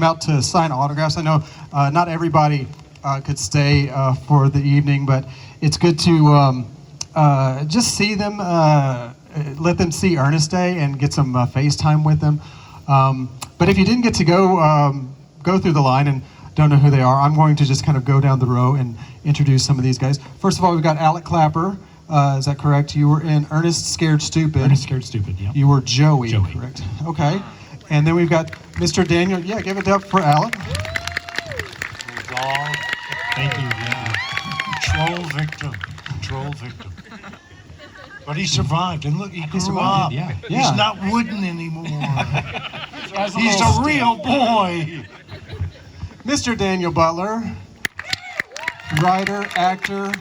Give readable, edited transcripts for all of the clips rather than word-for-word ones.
Out to sign autographs. I know not everybody could stay for the evening, but it's good to just see them, let them see Ernest Day and get some FaceTime with them. But if you didn't get to go through the line and don't know who they are, I'm going to just kind of go down the row and introduce some of these guys. First of all, we've got Alec Klapper. Is that correct? You were in Ernest Scared Stupid. Ernest Scared Stupid, yeah. You were Joey, correct? Okay. And then we've got Mr. Daniel. Yeah, give it up for Alec. Thank you. Yeah. Control victim. But he survived, and look, he grew up. Yeah. He's not wooden anymore. He's a real boy. Mr. Daniel Butler, writer, actor,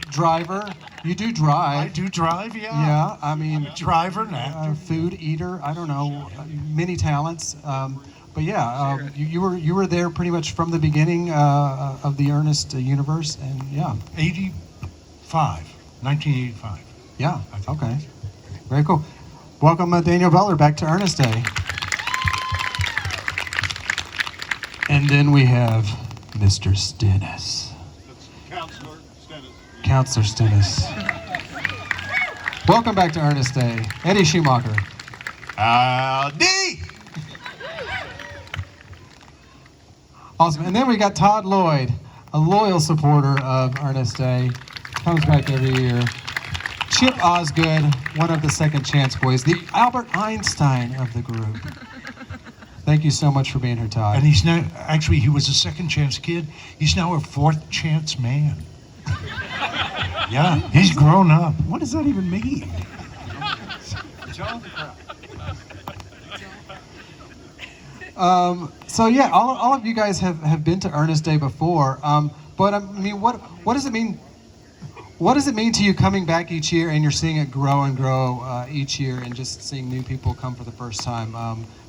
driver. You do drive. I do drive, yeah. Yeah, I mean, I'm a driver and actor. Food eater. I don't know, many talents. But yeah, you were there pretty much from the beginning of the Ernest universe, and yeah. 1985. Yeah. Okay. Very cool. Welcome, Daniel Butler, back to Ernest Day. And then we have Mr. Stennis. Counselor Stennis. Welcome back to Ernest Day. Eddy Schumacher. Howdy! Awesome. And then we got Todd Lloyd, a loyal supporter of Ernest Day. Comes back every year. Chip Osgood, one of the Second Chance boys, the Albert Einstein of the group. Thank you so much for being here, Todd. And he's now, actually, he was a second chance kid. He's now a fourth chance man. Yeah, he's grown up. What does that even mean? So yeah, all of you guys have been to Ernest Day before, but I mean, what does it mean? What does it mean to you coming back each year and you're seeing it grow and grow each year, and just seeing new people come for the first time?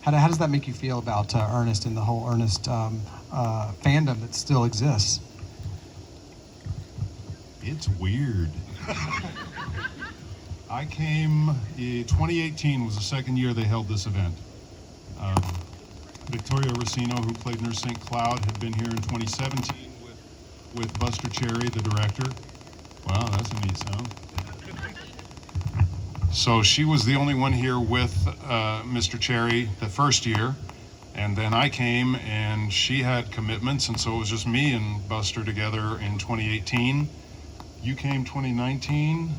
How does that make you feel about Ernest and the whole Ernest fandom that still exists? It's weird. I came, 2018 was the second year they held this event. Victoria Racino, who played Nurse St. Cloud, had been here in 2017 with Buster Cherry, the director. Wow, that's a neat sound. So she was the only one here with Mr. Cherry the first year, and then I came and she had commitments, and so it was just me and Buster together in 2018. You came 2019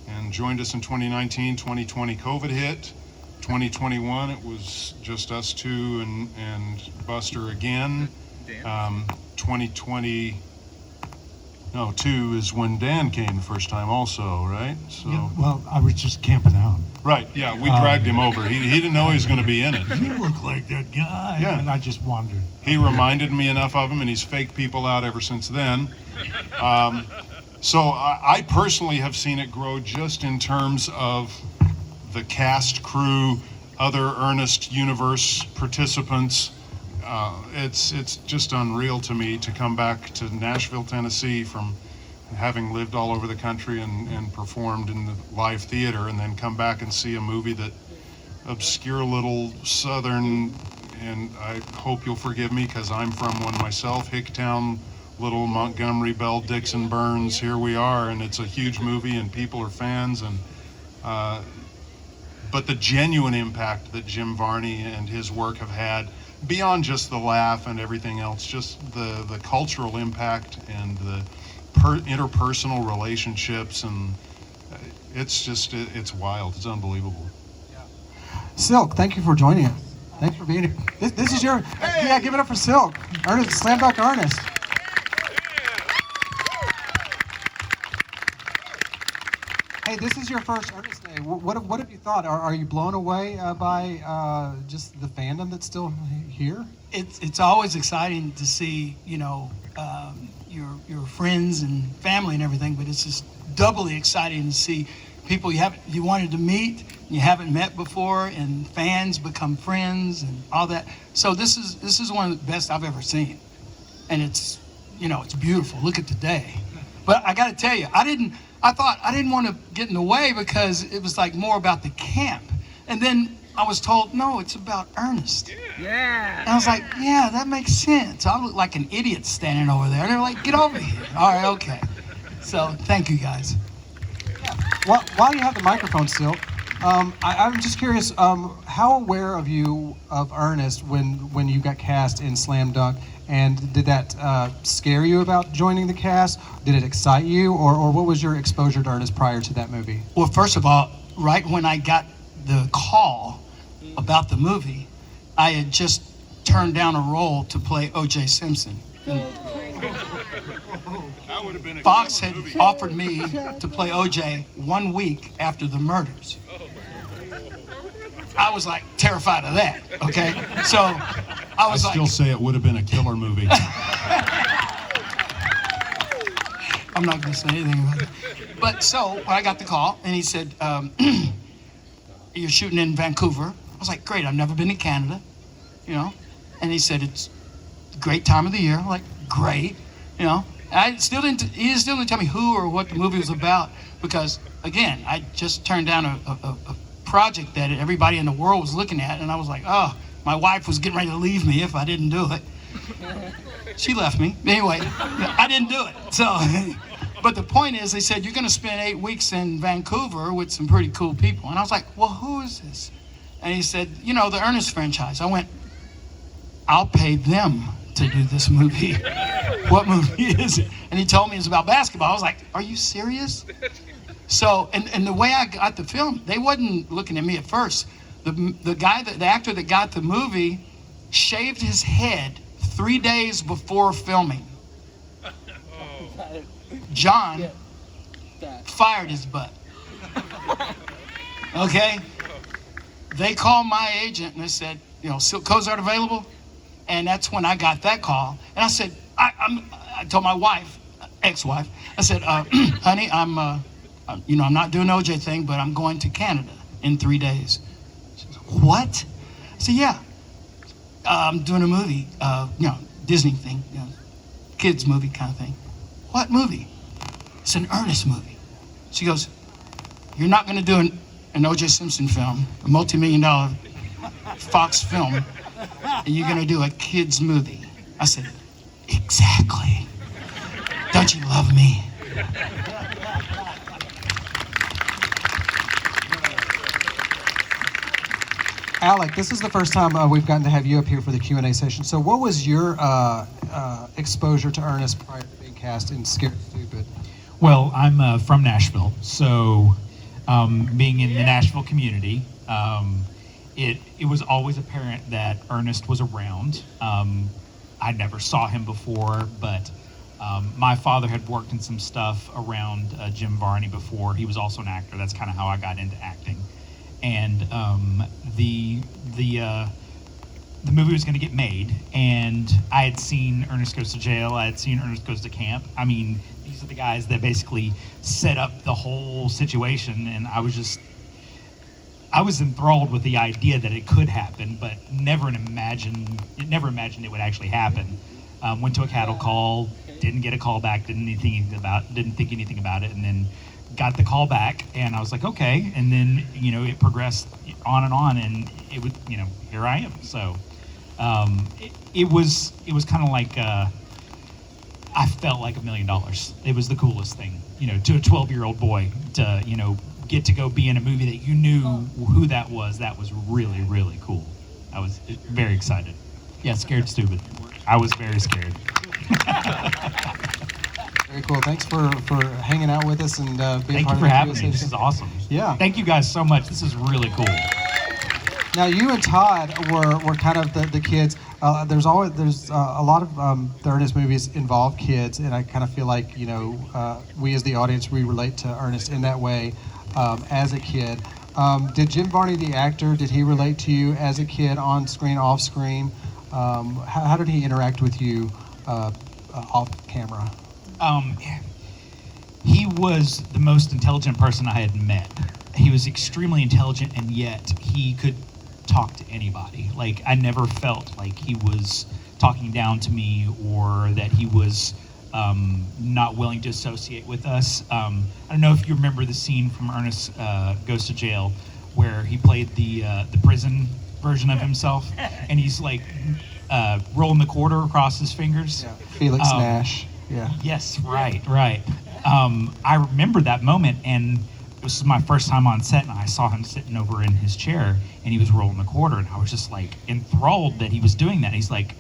and joined us in 2019. 2020 COVID hit. 2021 it was just us two and Buster again. 2022 is when Dan came the first time also, right? So Yeah, well, I was just camping out. right, yeah, we dragged him over. He didn't know he was going to be in it. You look like that guy. Yeah. And I just wandered. He reminded me enough of him, and he's faked people out ever since then. So I personally have seen it grow just in terms of the cast, crew, other Ernest universe participants. It's just unreal to me to come back to Nashville, Tennessee, from having lived all over the country and performed in the live theater, and then come back and see a movie that obscure little southern, and I hope you'll forgive me because I'm from one myself, Hicktown, little Montgomery Bell, Dixon, Burns, here we are, and it's a huge movie and people are fans, and but the genuine impact that Jim Varney and his work have had, beyond just the laugh and everything else, just the cultural impact and the interpersonal relationships, and it's wild. It's unbelievable. Cylk, thank you for joining us. Thanks for being here. This is your, yeah, give it up for Cylk. Ernest, slam dunk Ernest. Hey, this is your first Ernest Day. What have you thought? Are you blown away by just the fandom that's still here? It's always exciting to see, your friends and family and everything, but it's just doubly exciting to see people you wanted to meet, you haven't met before, and fans become friends and all that. So this is one of the best I've ever seen, and it's beautiful. Look at today. But I got to tell you, I thought I didn't want to get in the way because it was like more about the camp. And then I was told, no, it's about Ernest. Yeah. And I was like, yeah, that makes sense. I look like an idiot standing over there. And they're like, get over here. All right, okay. So thank you guys. While you have the microphone still, I'm just curious, how aware of you of Ernest when you got cast in Slam Dunk, and did that scare you about joining the cast? Did it excite you, or what was your exposure to Ernest prior to that movie? Well, first of all, right when I got the call about the movie, I had just turned down a role to play O.J. Simpson. That would have been a Fox killer had movie. offered me to play O.J. 1 week after the murders. I was like terrified of that, okay? So I was still say it would have been a killer movie. I'm not going to say anything about it. But so when I got the call and he said, you're shooting in Vancouver. I was like, great, I've never been to Canada, you know? And he said, it's a great time of the year. I'm like, great, you know? And he still didn't tell me who or what the movie was about because, again, I just turned down a project that everybody in the world was looking at, and I was like, oh, my wife was getting ready to leave me if I didn't do it. She left me. Anyway, I didn't do it. So, but the point is, they said, you're going to spend 8 weeks in Vancouver with some pretty cool people. And I was like, well, who is this? And he said, you know, the Ernest franchise. I went, I'll pay them to do this movie. What movie is it? And he told me it's about basketball. I was like, are you serious? So, and the way I got the film, they wasn't looking at me at first. The actor that got the movie shaved his head 3 days before filming. John fired his butt. Okay? They called my agent and they said, you know, Cylk Cozart available? And that's when I got that call. And I said, I told my wife, ex-wife, I said, honey, I'm not doing the OJ thing, but I'm going to Canada in 3 days. She said, what? I said, yeah. I'm doing a movie, Disney thing, kids movie kind of thing. What movie? It's an Ernest movie. She goes, you're not going to do an O.J. Simpson film, a multi-million-dollar Fox film, and you're going to do a kids movie. I said, exactly. Don't you love me? Alec, this is the first time we've gotten to have you up here for the Q&A session. So what was your exposure to Ernest prior to being cast in Scared Stupid? Well, I'm from Nashville, so being in the Nashville community, it was always apparent that Ernest was around. I never saw him before, but my father had worked in some stuff around Jim Varney before. He was also an actor. That's kind of how I got into acting. And the movie was going to get made, and I had seen Ernest Goes to Jail. I had seen Ernest Goes to Camp. I mean, these are the guys that basically set up the whole situation, and I was enthralled with the idea that it could happen, but never imagined it would actually happen. Went to a cattle call, didn't get a call back, didn't think anything about it, and then got the call back, and I was like, okay. And then, it progressed on, and it was, here I am. So it was kind of like, I felt like $1 million. It was the coolest thing, to a 12-year-old boy to, get to go be in a movie that you knew who that was. That was really, really cool. I was very excited. Yeah, Scared Stupid. I was very scared. Very cool. Thanks for hanging out with us and being Thank part you for of the having me. Q&A This session. is awesome. Yeah. Thank you guys so much. This is really cool. Now, you and Todd were kind of the kids. There's a lot of the Ernest movies involve kids, and I kind of feel like we as the audience, we relate to Ernest in that way as a kid. Did Jim Varney, the actor, did he relate to you as a kid, on screen, off screen? How did he interact with you off camera? He was the most intelligent person I had met. He was extremely intelligent, and yet he could talk to anybody. Like, I never felt like he was talking down to me, or that he was not willing to associate with us. I don't know if you remember the scene from Ernest Goes to Jail where he played the prison version of himself, and he's like rolling the quarter across his fingers. Yeah. Felix Nash. Yeah. Yes, right. I remember that moment, and this was my first time on set, and I saw him sitting over in his chair, and he was rolling the quarter, and I was just like enthralled that he was doing that. He's like,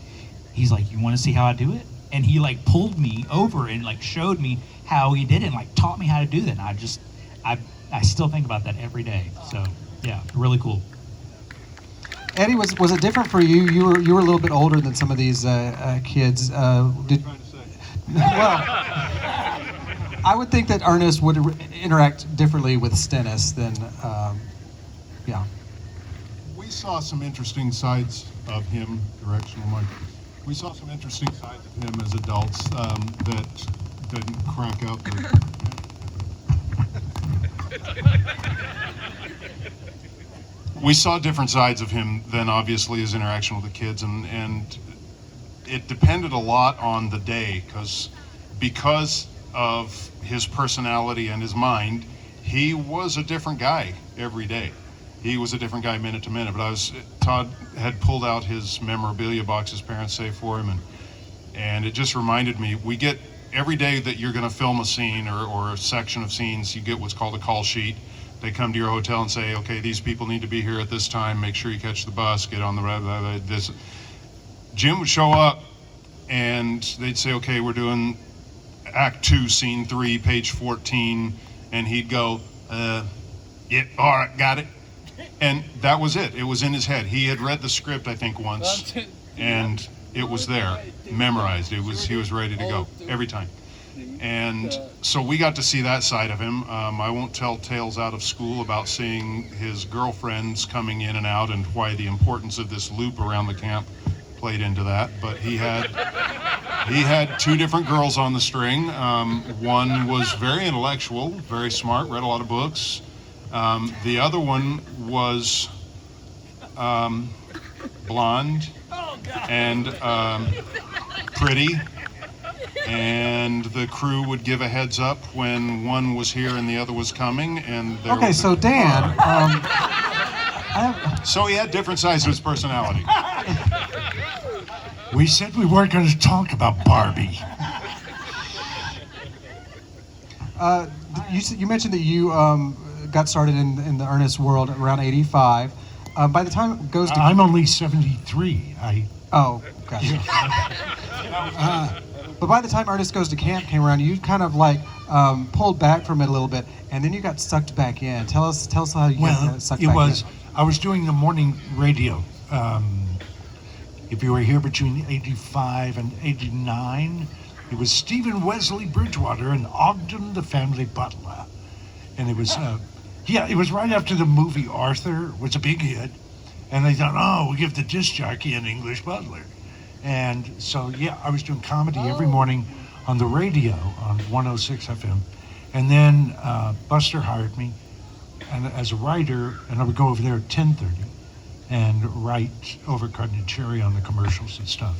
you want to see how I do it? And he like pulled me over and like showed me how he did it, and like taught me how to do that. And I still think about that every day. So yeah, really cool. Eddie, was it different for you? You were a little bit older than some of these kids. Well, I would think that Ernest would interact differently with Stennis than, yeah. We saw some interesting sides of him, directional Mike. We saw some interesting sides of him as adults that didn't crack out the. We saw different sides of him than obviously his interaction with the kids, and it depended a lot on the day because of his personality and his mind. He was a different guy every day. He was a different guy minute to minute. But Todd had pulled out his memorabilia box his parents saved for him, and it just reminded me, we get every day that you're going to film a scene or a section of scenes, you get what's called a call sheet. They come to your hotel and say, okay, these people need to be here at this time. Make sure you catch the bus, get on the road. This. Jim would show up, and they'd say, okay, we're doing Act 2, Scene 3, page 14, and he'd go, yeah, all right, got it. And that was it. It was in his head. He had read the script, I think, once, and it was there, memorized. He was ready to go every time. And so we got to see that side of him. I won't tell tales out of school about seeing his girlfriends coming in and out and why the importance of this loop around the camp played into that. But he had two different girls on the string. One was very intellectual, very smart, read a lot of books. The other one was blonde and pretty. And the crew would give a heads up when one was here and the other was coming. And Okay, so Dan, so he had different sides of his personality. We said we weren't going to talk about Barbie. you mentioned that you got started in the Ernest world around '85. By the time it goes to I'm only 73. oh, gotcha. But by the time Ernest Goes to Camp came around, you kind of like pulled back from it a little bit, and then you got sucked back in. Tell us how you got sucked back in. I was doing the morning radio. If you were here between 85 and 89, it was Stephen Wesley Bridgewater and Ogden the Family Butler. And it was, it was right after the movie Arthur was a big hit. And they thought, we'll give the disc jockey an English butler. And so, I was doing comedy every morning on the radio on 106 FM. And then Buster hired me and as a writer, and I would go over there at 10:30 and write over Cutting and Cherry on the commercials and stuff.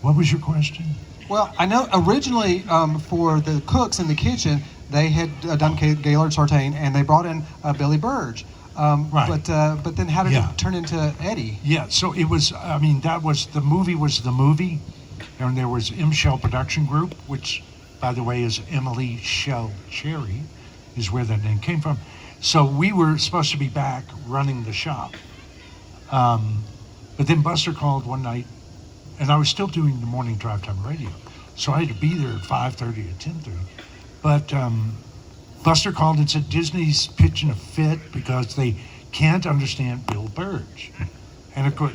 What was your question? Well, I know originally for the cooks in the kitchen, they had done Gaylord Sartain, and they brought in Billy Burge. Right. But then how did it turn into Eddie? Yeah, so it was, the movie, and there was M. Shell Production Group, which, by the way, is Emily Shell Cherry, is where that name came from. So we were supposed to be back running the shop. But then Buster called one night, and I was still doing the morning drive time radio. So I had to be there at 5:30 or 10:30. But Buster called and said Disney's pitching a fit because they can't understand Bill Burge. And of course,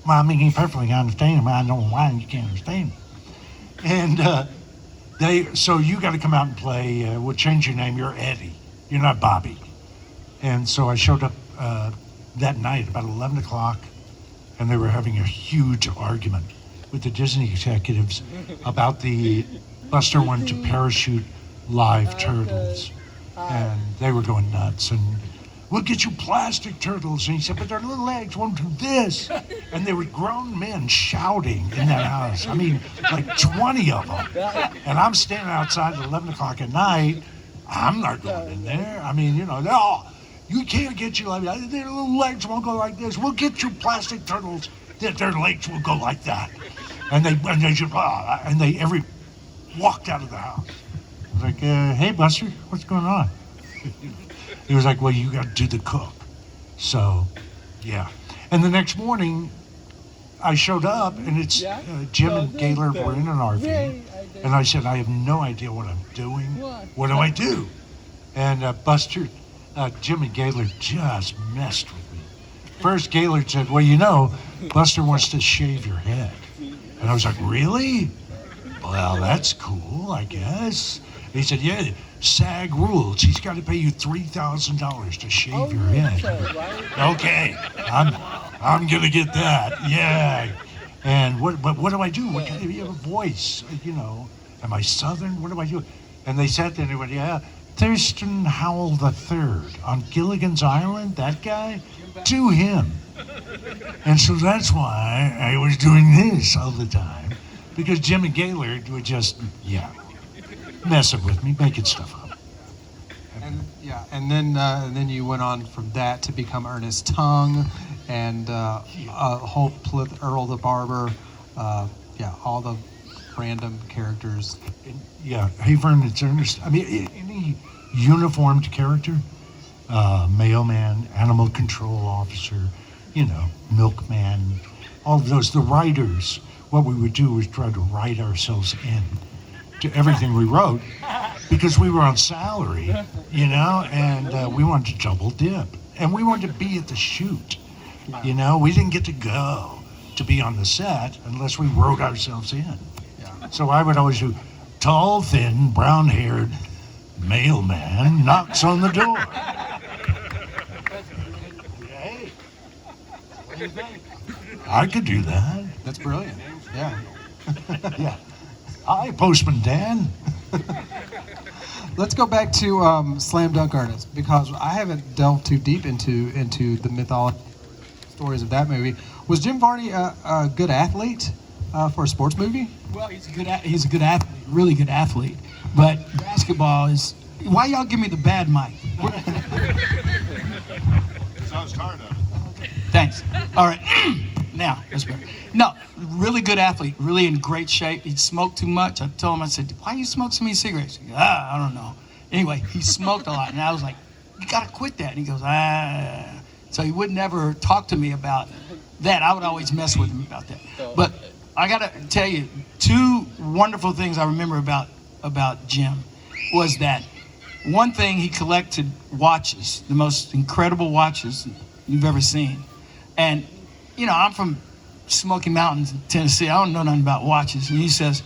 well, I mean, he perfectly understands him. I don't know why you can't understand him. And so you got to come out and play. We'll change your name. You're Eddie. You're not Bobby. And so I showed up that night about 11 o'clock, and they were having a huge argument with the Disney executives about the Buster wanted to parachute live turtles. And they were going nuts, and we'll get you plastic turtles. And he said, but their little legs won't do this. And there were grown men shouting in that house. I mean, like 20 of them. And I'm standing outside at 11 o'clock at night. I'm not going in there. I mean, they're all, You can't get you like that. Their little legs won't go like this. We'll get you plastic turtles that their legs will go like that. And they every walked out of the house. I was like, hey, Buster, what's going on? He was like, well, you got to do the cook. So, yeah. And the next morning, I showed up, and it's Jim and Gaylord were in an RV. And I said, I have no idea what I'm doing. What do I do? And Buster, Jim and Gaylord just messed with me. First, Gaylord said, well, you know, Buster wants to shave your head. And I was like, really? Well, that's cool, I guess. He said, yeah, SAG rules. He's got to pay you $3,000 to shave your head. Okay, I'm gonna get that. Yeah. And what do I do? What kind of, you have a voice? You know, am I Southern? What do I do? And they sat there and they went, yeah, Thurston Howell III on Gilligan's Island. That guy, do him. And so that's why I was doing this all the time, because Jim and Gaylord would just, messing with me, making stuff up. And then you went on from that to become Ernest Tongue, and Hope Plith, Earl the Barber, all the random characters. Hey Vern, it's Ernest. I mean, any uniformed character, mailman, animal control officer, milkman, all of those. The writers, what we would do was try to write ourselves in to everything we wrote, because we were on salary, and we wanted to double dip, and we wanted to be at the shoot. We didn't get to go to be on the set unless we wrote ourselves in. So I would always do tall, thin, brown-haired mailman knocks on the door. Hey, what do you think? I could do that. That's brilliant. Yeah. Yeah. Hi, Postman Dan. Let's go back to Slam Dunk Ernest, because I haven't delved too deep into the mythology stories of that movie. Was Jim Varney a good athlete for a sports movie? Well, he's a good athlete, really good athlete. But basketball is. Why y'all give me the bad mic? Because I was tired of it. Thanks. All right. Now, that's better. No, really good athlete, really in great shape. He'd smoked too much. I told him, I said, why you smoke so many cigarettes? He goes, I don't know. Anyway, he smoked a lot. And I was like, you got to quit that. And he goes, So he would never talk to me about that. I would always mess with him about that. But I got to tell you, two wonderful things I remember about Jim was that one thing, he collected watches, the most incredible watches you've ever seen. And I'm from Smoky Mountains in Tennessee. I don't know nothing about watches. And he says,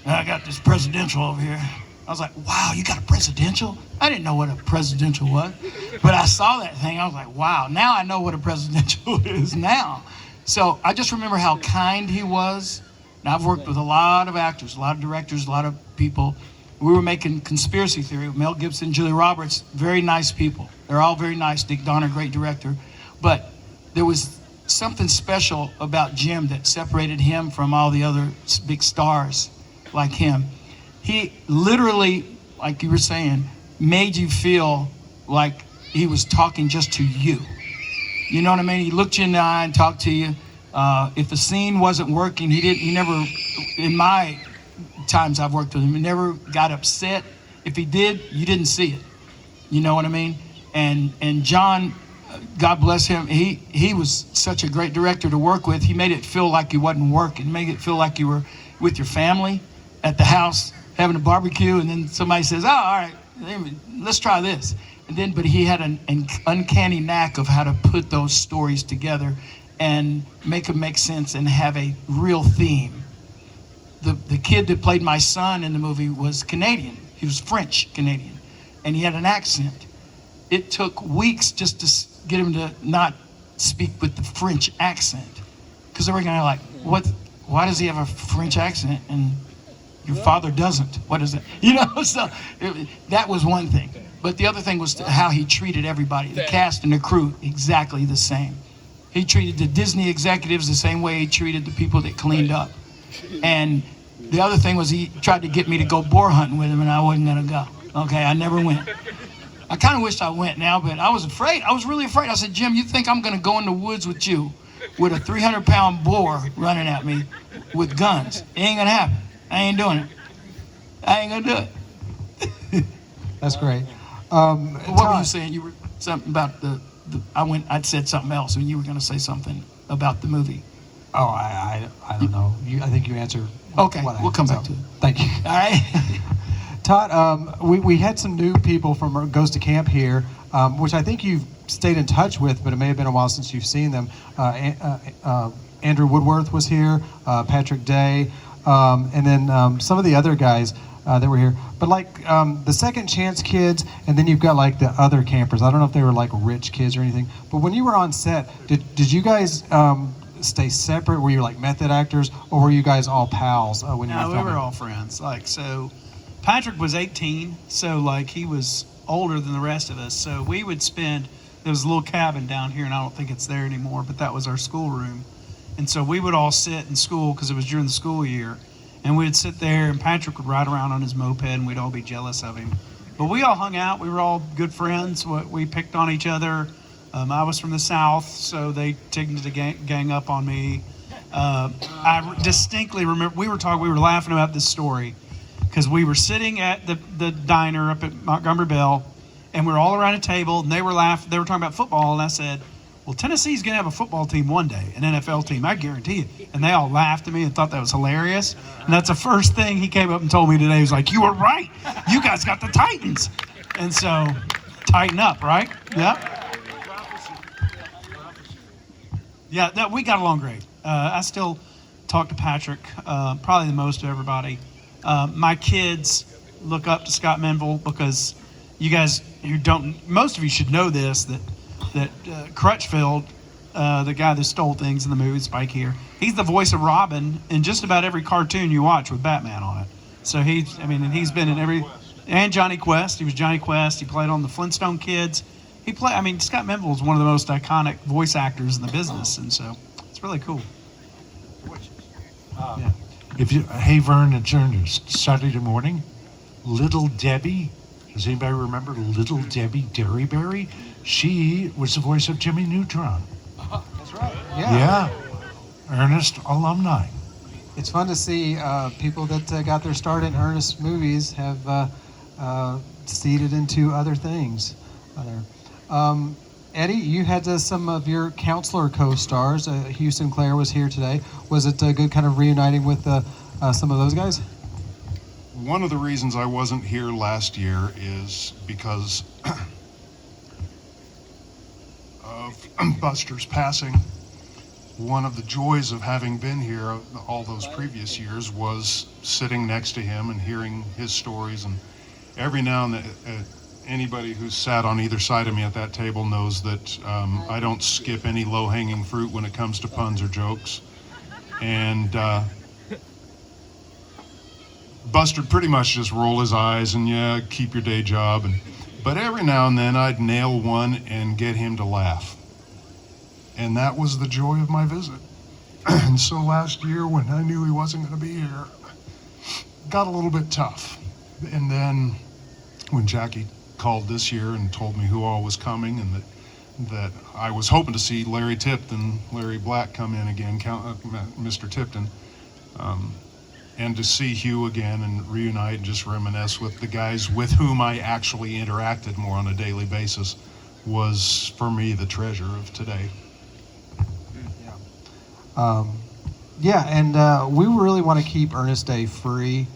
I got this presidential over here. I was like, wow, you got a presidential? I didn't know what a presidential was. But I saw that thing. I was like, wow, now I know what a presidential is now. So I just remember how kind he was. And I've worked with a lot of actors, a lot of directors, a lot of people. We were making Conspiracy Theory with Mel Gibson, Julia Roberts, very nice people. They're all very nice. Dick Donner, great director. But there was something special about Jim that separated him from all the other big stars like him. He literally, like you were saying, made you feel like he was talking just to you. You know what I mean? He looked you in the eye and talked to you. If the scene wasn't working, he never, in my times I've worked with him, he never got upset. If he did, you didn't see it. You know what I mean? And John, God bless him, he was such a great director to work with. He made it feel like you wasn't working. He made it feel like you were with your family at the house having a barbecue, and then somebody says, oh, all right, let's try this. But he had an uncanny knack of how to put those stories together and make them make sense and have a real theme. The kid that played my son in the movie was Canadian. He was French Canadian, and he had an accent. It took weeks just to get him to not speak with the French accent, because they were kind of like, "What? Why does he have a French accent and your father doesn't? What is it?" So that was one thing. But the other thing was how he treated everybody, the cast and the crew, exactly the same. He treated the Disney executives the same way he treated the people that cleaned up. And the other thing was he tried to get me to go boar hunting with him, and I wasn't gonna go. Okay, I never went. I kind of wished I went now, but I was afraid. I was really afraid. I said, Jim, you think I'm going to go in the woods with you with a 300-pound boar running at me with guns? It ain't going to happen. I ain't doing it. I ain't going to do it. That's great. What were Todd, you saying? You were something about I'd said something else, and you were going to say something about the movie. Oh, I don't know. I think you answered. Okay, what I we'll come so, back to it. Thank you. All right. Todd, we had some new people from Goes to Camp here, which I think you've stayed in touch with, but it may have been a while since you've seen them. Andrew Woodworth was here, Patrick Day, and then some of the other guys that were here. But like the Second Chance kids, and then you've got like the other campers. I don't know if they were like rich kids or anything, but when you were on set, did you guys stay separate? Were you like method actors, or were you guys all pals when you were No, we filming? were all friends. Like, so Patrick was 18, so like he was older than the rest of us. So we would spend, there was a little cabin down here, and I don't think it's there anymore, but that was our schoolroom. And so we would all sit in school because it was during the school year, and we'd sit there, and Patrick would ride around on his moped, and we'd all be jealous of him. But we all hung out. We were all good friends. We picked on each other. I was from the South, so they tended to gang up on me. I distinctly remember we were laughing about this story because we were sitting at the diner up at Montgomery Bell, and we were all around a table, and they were talking about football, and I said, well, Tennessee's going to have a football team one day, an NFL team, I guarantee it. And they all laughed at me and thought that was hilarious. And that's the first thing he came up and told me today. He was like, you were right. You guys got the Titans. And so, tighten up, right? Yeah. Yeah, we got along great. I still talk to Patrick, probably the most of everybody. My kids look up to Scott Menville because you guys who don't, most of you should know this, that Crutchfield, the guy that stole things in the movie, Spike here, he's the voice of Robin in just about every cartoon you watch with Batman on it. So he's been in every, and Johnny Quest. He was Johnny Quest. He played on the Flintstone Kids. Scott Menville is one of the most iconic voice actors in the business, and so it's really cool. Yeah. Hey Vern and Ernest, Saturday morning, Little Debbie. Does anybody remember Little Debbie Derryberry? She was the voice of Jimmy Neutron. That's right. Yeah. Ernest alumni. It's fun to see people that got their start in Ernest movies have seeded into other things. Eddie, you had some of your Counselor co-stars. Houston Clare was here today. Was it good kind of reuniting with some of those guys? One of the reasons I wasn't here last year is because of Buster's passing. One of the joys of having been here all those previous years was sitting next to him and hearing his stories. And every now and then, anybody who's sat on either side of me at that table knows that I don't skip any low-hanging fruit when it comes to puns or jokes. And Buster pretty much just roll his eyes and yeah, keep your day job. But every now and then I'd nail one and get him to laugh. And that was the joy of my visit. And so last year when I knew he wasn't going to be here, it got a little bit tough. And then when Jackie called this year and told me who all was coming and that I was hoping to see Larry Black come in again, Mr. Tipton, and to see Hugh again and reunite and just reminisce with the guys with whom I actually interacted more on a daily basis was, for me, the treasure of today. And we really want to keep Ernest Day free.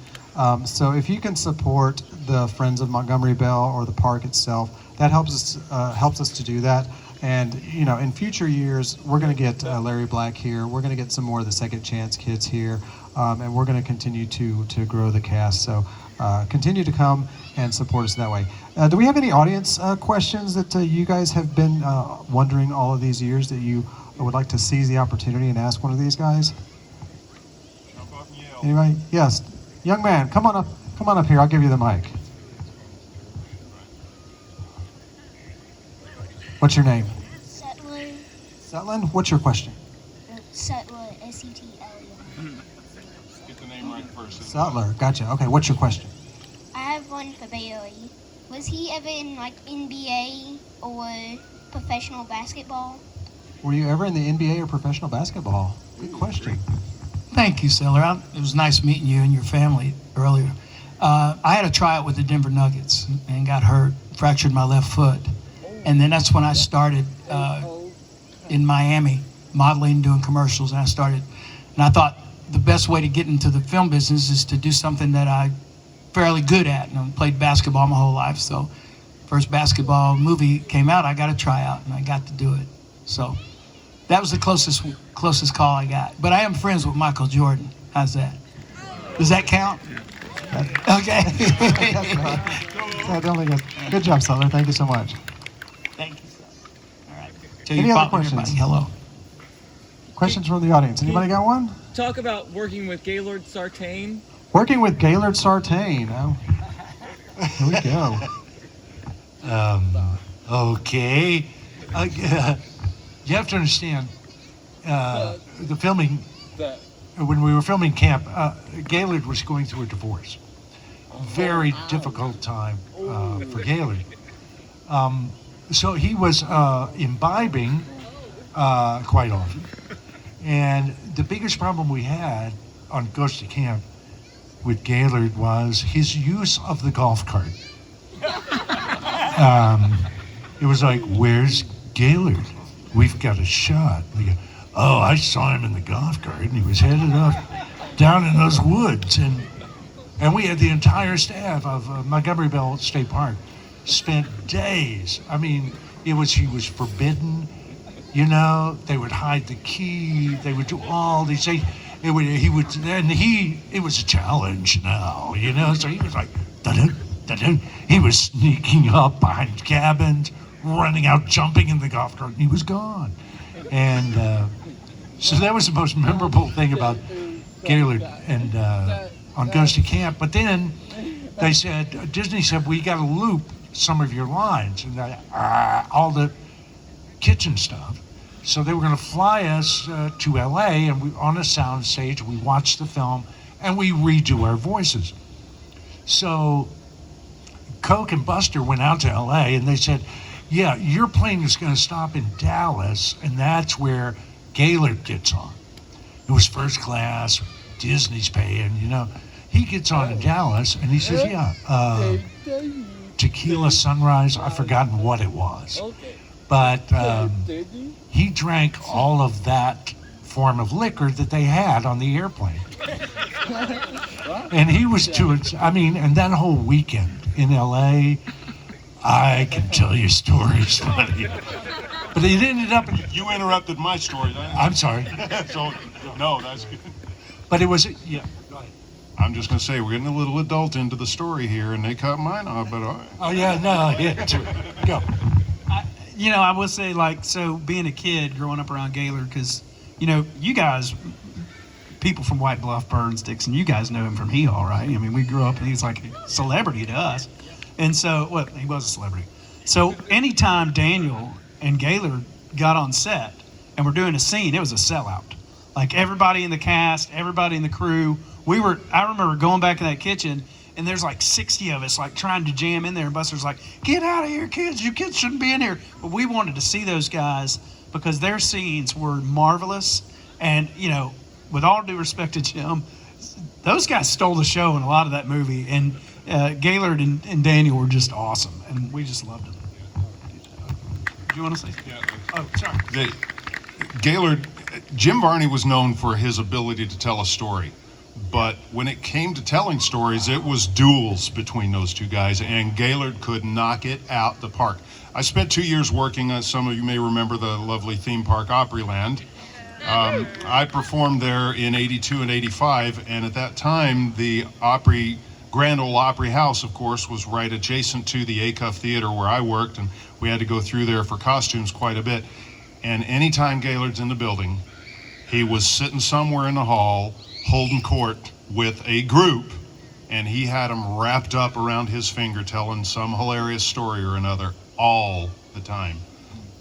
So if you can support the Friends of Montgomery Bell or the park itself, that helps us to do that. And in future years, we're going to get Larry Black here. We're going to get some more of the Second Chance kids here, and we're going to continue to grow the cast. So continue to come and support us that way. Do we have any audience questions that you guys have been wondering all of these years that you would like to seize the opportunity and ask one of these guys? Anybody? Yes. Young man, come on up here. I'll give you the mic. What's your name? Settler. Setlin, what's your question? Settler, S-E-T-L-E-R. Get the name right first. Settler, gotcha. Okay, what's your question? I have one for Bailey. Was he ever in like NBA or professional basketball? Were you ever in the NBA or professional basketball? Good question. Thank you, Sailor. It was nice meeting you and your family earlier. I had a tryout with the Denver Nuggets and got hurt, fractured my left foot. And then that's when I started in Miami, modeling, doing commercials. And I thought the best way to get into the film business is to do something that I'm fairly good at. And I played basketball my whole life. So first basketball movie came out, I got a tryout and I got to do it. So that was the closest call I got. But I am friends with Michael Jordan. How's that? Does that count? Okay. Good job, Sutler. Thank you so much. Thank you, sir. All right. Any other questions? Hello. Questions from the audience? Anybody got one? Talk about working with Gaylord Sartain. Working with Gaylord Sartain. Oh. Here we go. Okay. You have to understand, the filming, when we were filming camp, Gaylord was going through a divorce. Very difficult time for Gaylord. So he was imbibing quite often. And the biggest problem we had on Goes to Camp with Gaylord was his use of the golf cart. It was like, where's Gaylord? We've got a shot. We go, oh, I saw him in the golf cart, and he was headed off down in those woods. And we had the entire staff of Montgomery Bell State Park spent days. I mean, he was forbidden. You know, they would hide the key. They would do all these things. It was a challenge now, you know. So he was like, da-dun, da-dun. He was sneaking up behind cabins, running out, jumping in the golf cart, and he was gone. And so that was the most memorable thing about Gaylord and on Goes to Camp. But then Disney said, we got to loop some of your lines and all the kitchen stuff. So they were going to fly us to LA, and we on a sound stage, we watched the film, and we redo our voices. So Coke and Buster went out to LA, and they said, yeah, your plane is going to stop in Dallas, and that's where Gaylord gets on. It was first class, Disney's paying, you know. He gets on in Dallas, and he says, yeah, Tequila Sunrise, I've forgotten what it was. But he drank all of that form of liquor that they had on the airplane. And he was and that whole weekend in LA, I can tell you stories. But it ended up. You interrupted my story. I'm sorry. So, no, that's good. But it was, yeah. Go ahead. I'm just going to say, we're getting a little adult into the story here, and they cut mine off, but all right. Oh, yeah, no, yeah. Go. I will say, so being a kid growing up around Gaylord, because, you guys, people from White Bluff, Burns, Dixon, you guys know him from Hee Haw, right? I mean, we grew up and he's like a celebrity to us. And so, he was a celebrity. So anytime Daniel and Gaylord got on set and were doing a scene, it was a sellout. Like everybody in the cast, everybody in the crew, I remember going back in that kitchen and there's like 60 of us like trying to jam in there, and Buster's like, get out of here, kids, you kids shouldn't be in here. But we wanted to see those guys because their scenes were marvelous. And, with all due respect to Jim, those guys stole the show in a lot of that movie. And Gaylord and Daniel were just awesome, and we just loved them. Do you want to say? Yeah. Oh, sorry. Gaylord, Jim Varney was known for his ability to tell a story. But when it came to telling stories, it was duels between those two guys, and Gaylord could knock it out the park. I spent 2 years working on, some of you may remember, the lovely theme park Opryland. I performed there in 82 and 85, and at that time, the Grand Ole Opry House, of course, was right adjacent to the Acuff Theater where I worked, and we had to go through there for costumes quite a bit. And anytime Gaylord's in the building, he was sitting somewhere in the hall holding court with a group, and he had them wrapped up around his finger telling some hilarious story or another all the time.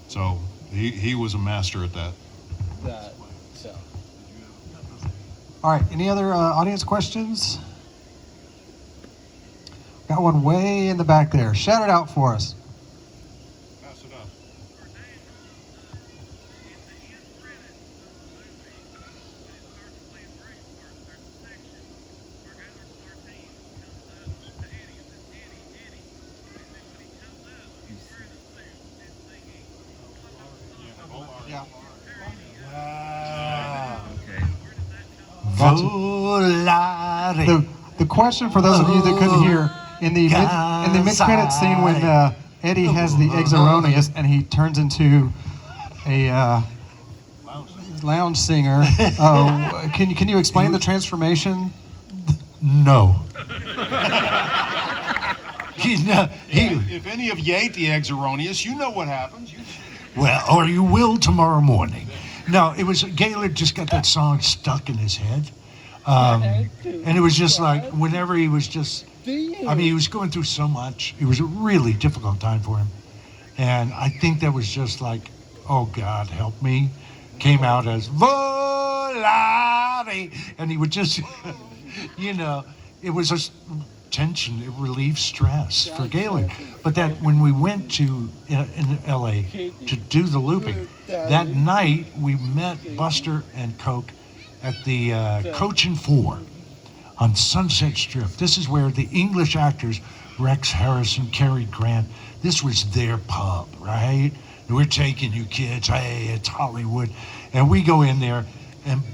So he was a master at that. All right, any other audience questions? Got one way in the back there. Shout it out for us. Pass it up. Yeah. Volare. The question for those of you that couldn't hear in the mid-credit scene when Eddie has the eggs erroneous and he turns into a lounge singer. Can you explain the transformation? No. If any of you ate the eggs erroneous, you know what happens. Well, or you will tomorrow morning. No, it was Gaylord just got that song stuck in his head. And it was just like whenever he was just, I mean, he was going through so much. It was a really difficult time for him. And I think that was just like, oh God, help me, came out as Volare. And he would just, you know, it was a tension, it relieved stress for Gaylord. But that when we went to in LA to do the looping, that night we met Buster and Coke at the Coach and Four on Sunset Strip. This is where the English actors, Rex Harrison, Cary Grant, this was their pub, right? We're taking you kids, hey, it's Hollywood. And we go in there, and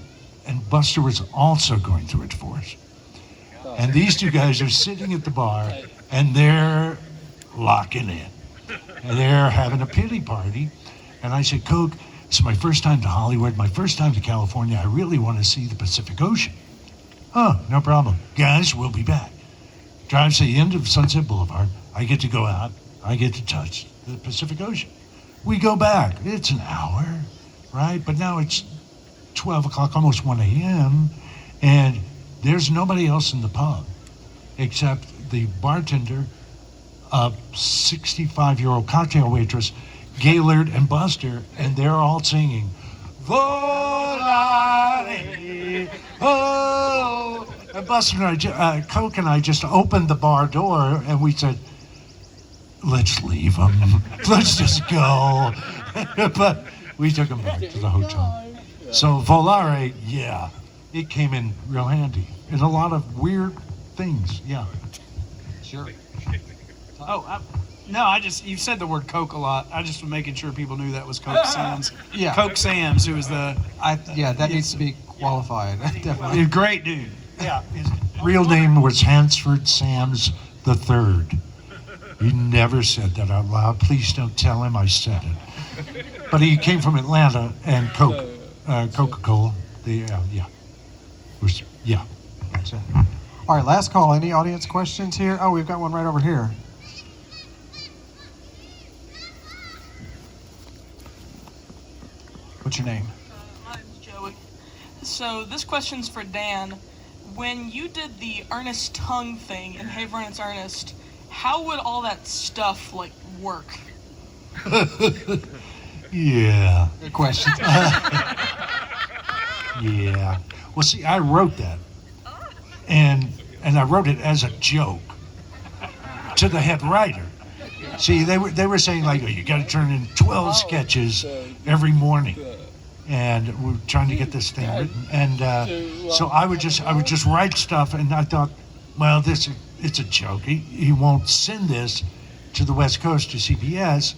Buster was also going through it for us. And these two guys are sitting at the bar, and they're locking in. And they're having a pity party. And I said, Coke, it's my first time to Hollywood, my first time to California. I really want to see the Pacific Ocean. Oh, no problem. Guys, we'll be back. Drives to the end of Sunset Boulevard. I get to go out. I get to touch the Pacific Ocean. We go back. It's an hour, right? But now it's 12 o'clock, almost 1 a.m., and there's nobody else in the pub except the bartender, a 65-year-old cocktail waitress, Gaylord and Buster, and they're all singing, Volare, oh. And Buster and I, Coke and I just opened the bar door and we said, let's leave them. Let's just go. But we took them back to the hotel. So Volare, yeah, it came in real handy. And a lot of weird things, yeah. Sure. You said the word Coke a lot. I just was making sure people knew that was Coke Sam's. Yeah. Coke Sam's, who was the That needs to be qualified. Definitely. a great dude. Yeah, his real name was Hansford Sams III. He never said that out loud. Please don't tell him I said it. But he came from Atlanta, and Coca-Cola. Gotcha. All right, last call. Any audience questions here? Oh, we've got one right over here. What's your name? My name's Joey. So this question's for Dan. When you did the Ernest tongue thing in Hey Vernon's Ernest, how would all that stuff work? Yeah. Good question. Yeah. Well, see, I wrote that, and I wrote it as a joke to the head writer. See, they were saying oh, you got to turn in 12 sketches every morning, and we're trying to get this thing written. And so I would just write stuff, and I thought, well, it's a joke. He won't send this to the West Coast to CBS.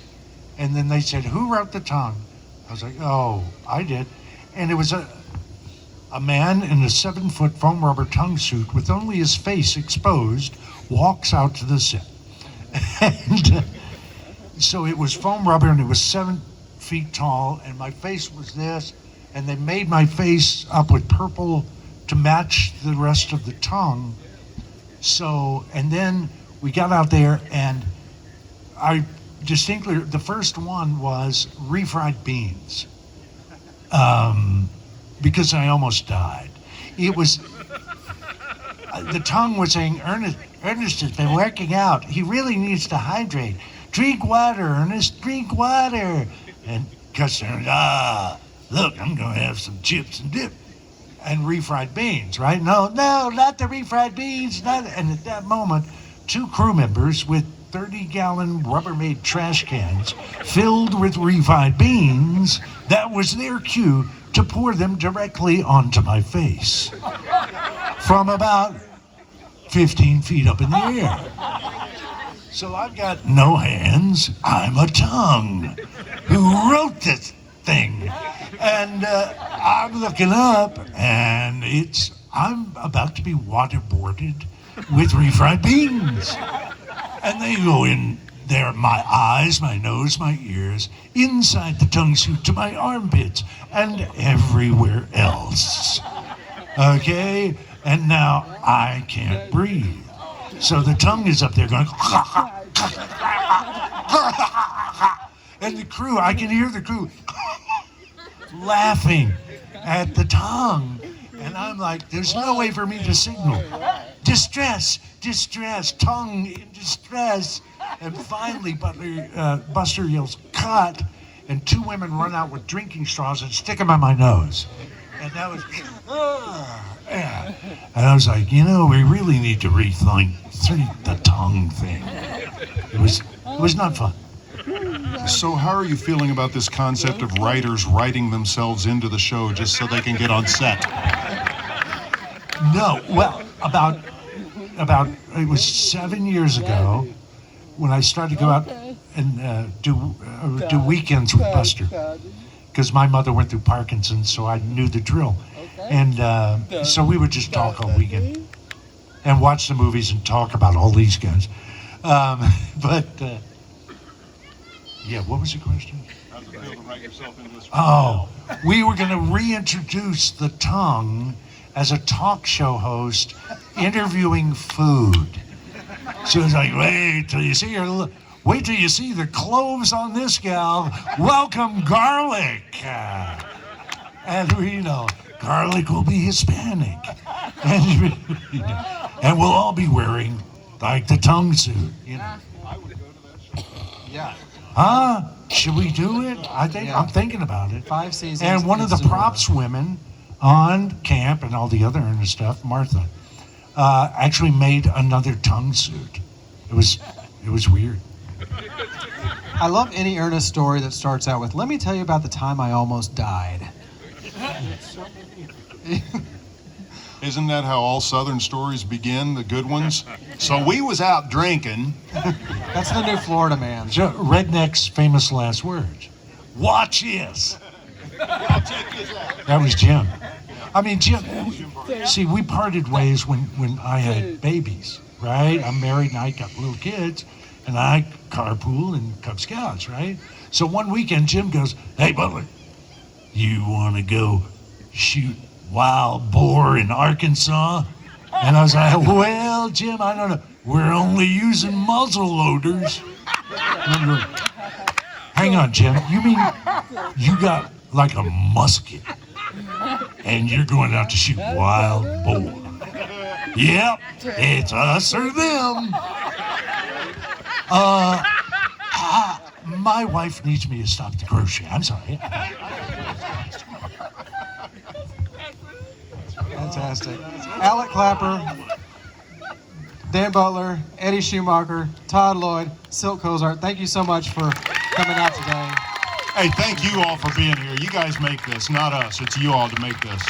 And then they said, who wrote the tongue? I was like, oh, I did. And it was a man in a 7-foot foam rubber tongue suit with only his face exposed walks out to the set. And so it was foam rubber, and it was 7 feet tall, and my face was this, and they made my face up with purple to match the rest of the tongue. So, and then we got out there, and I distinctly, the first one was refried beans, because I almost died. It was, the tongue was saying, Ernest has been working out. He really needs to hydrate. Drink water, Ernest, drink water. And Custer, look, I'm going to have some chips and dip. And refried beans, right? No, not the refried beans. And at that moment, two crew members with 30-gallon Rubbermaid trash cans filled with refried beans. That was their cue to pour them directly onto my face from about 15 feet up in the air. So I've got no hands. I'm a tongue. Who wrote this thing? And I'm looking up, and I'm about to be waterboarded with refried beans. And they go in there, my eyes, my nose, my ears, inside the tongue suit to my armpits, and everywhere else. Okay? And now I can't breathe. So the tongue is up there going, and the crew, I can hear the crew laughing at the tongue. And I'm like, there's no way for me to signal. Distress, distress, tongue in distress. And finally, Buster yells, cut. And two women run out with drinking straws and stick them on my nose. And that was, yeah. And I was like, we really need to rethink the tongue thing. It was not fun. So how are you feeling about this concept of writers writing themselves into the show just so they can get on set? No, well, about it was 7 years ago when I started to go out and do weekends with Buster, because my mother went through Parkinson's, so I knew the drill. And so we would just talk all weekend and watch the movies and talk about all these guys. Yeah, what was the question? How's it feel to write yourself into this? Oh, we were going to reintroduce the tongue as a talk show host interviewing food. So it's like, wait till you see the cloves on this gal. Welcome garlic. And we garlic will be Hispanic. And we'll all be wearing like the tongue suit, I would go to that show. Yeah. Huh? Should we do it? I'm thinking about it. 5 seasons. And one of the props women on camp and all the other Ernest stuff, Martha, actually made another tongue suit. It was weird. I love any Ernest story that starts out with, let me tell you about the time I almost died. Isn't that how all Southern stories begin, the good ones? So we was out drinking. That's the new Florida man. Redneck's famous last words. Watch this. That was Jim. I mean, Jim, see, we parted ways when I had babies, right? I'm married and I got little kids, and I carpool and Cub Scouts, right? So one weekend, Jim goes, hey, Butler, you want to go shoot wild boar in Arkansas? And I was like, well, Jim, I don't know. We're only using muzzle loaders. Hang on, Jim. You mean you got like a musket and you're going out to shoot wild boar? Yep, it's us or them. My wife needs me to stop at the grocery. I'm sorry. Fantastic. Alec Klapper, Dan Butler, Eddy Schumacher, Todd Lloyd, Cylk Cozart, thank you so much for coming out today. Hey, thank you all for being here. You guys make this, not us. It's you all to make this.